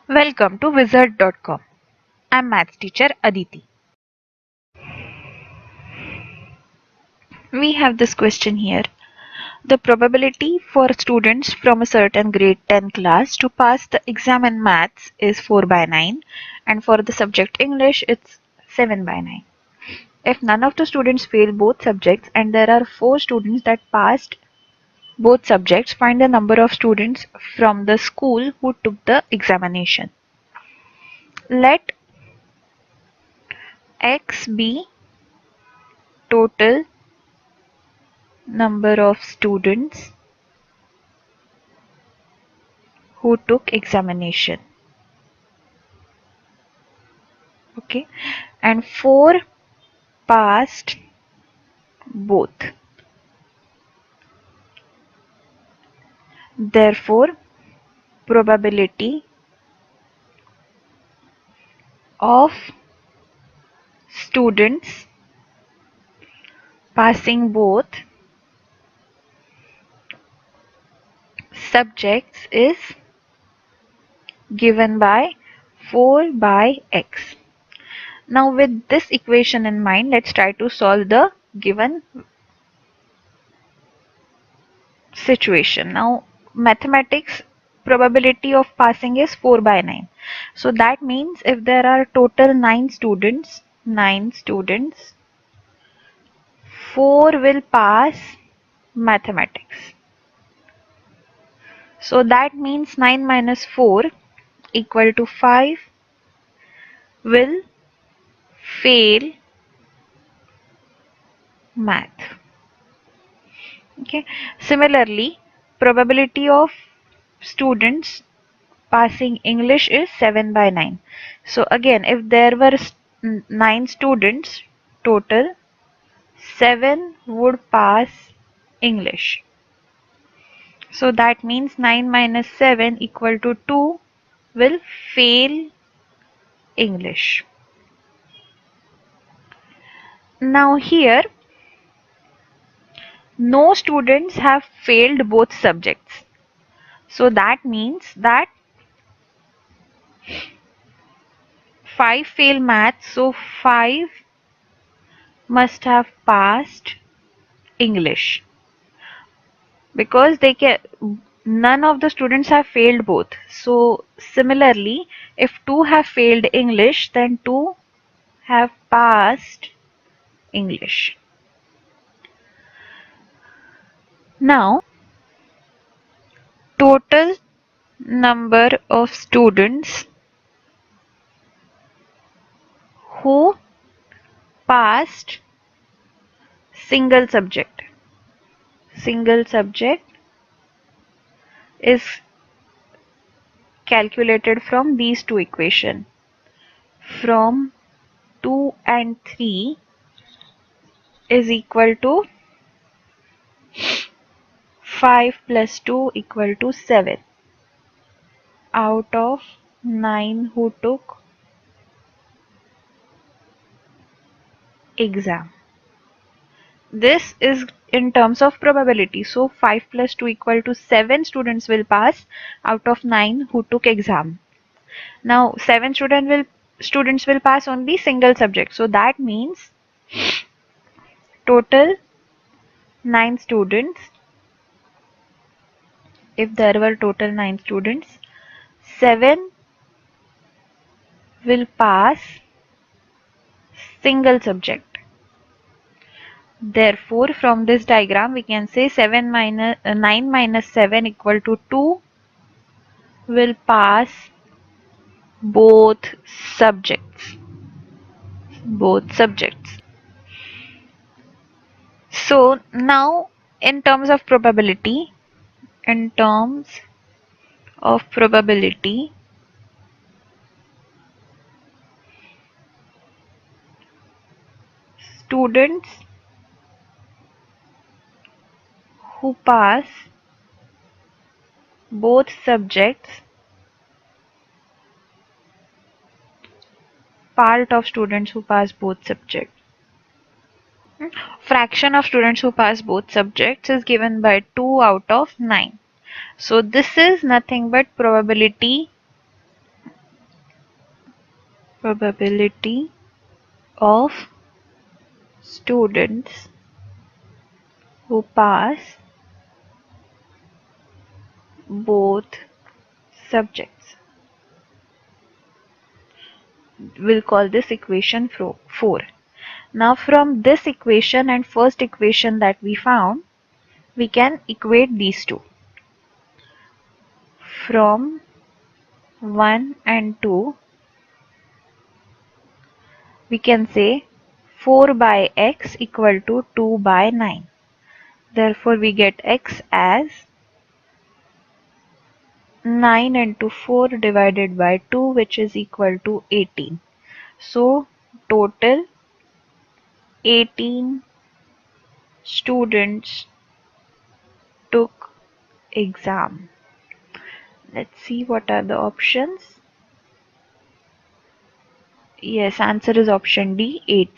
Welcome to wizard.com. I'm maths teacher Aditi. We have this question here. The probability for students from a certain grade 10 class to pass the exam in maths is 4 by 9, and for the subject English it's 7 by 9. If none of the students fail both subjects and there are 4 students that passed both subjects, find the number of students from the school who took the examination. Let X be total number of students who took examination. Okay, and 4 passed both. Therefore, probability of students passing both subjects is given by 4 by x. Now with this equation in mind, let's try to solve the given situation. Now mathematics probability of passing is 4 by 9. So that means if there are total 9 students, 4 will pass mathematics. So that means 9 minus 4 equal to 5 will fail math. Okay. Similarly, probability of students passing English is 7 by 9. So again, if there were 9 students total, 7 would pass English. So that means 9 minus 7 equal to 2 will fail English. Now here, no students have failed both subjects. So that means that 5 fail maths, so 5 must have passed English. Because none of the students have failed both. So similarly, if 2 have failed English, then 2 have passed English. Now, total number of students who passed single subject. Single subject is calculated from these two equations. From 2 and 3 is equal to 5 plus 2 equal to 7 out of 9 who took exam. This is in terms of probability. So 5 plus 2 equal to 7 students will pass out of 9 who took exam. Now 7 students will pass only single subject. So that means total 9 students. If there were total 9 students, 7 will pass single subject. Therefore, from this diagram we can say 9 minus 7 equal to 2 will pass both subjects. Both subjects. So now in terms of probability, students who pass both subjects, part of students who pass both subjects. Fraction of students who pass both subjects is given by 2 out of 9. So this is nothing but probability Probability of students who pass both subjects. We'll call this equation 4. Now from this equation and first equation that we found, we can equate these two. From 1 and 2, we can say 4 by x equal to 2 by 9. Therefore, we get x as 9 into 4 divided by 2, which is equal to 18. So, total 18 students took exam. Let's see what are the options. Yes, answer is option D, 18.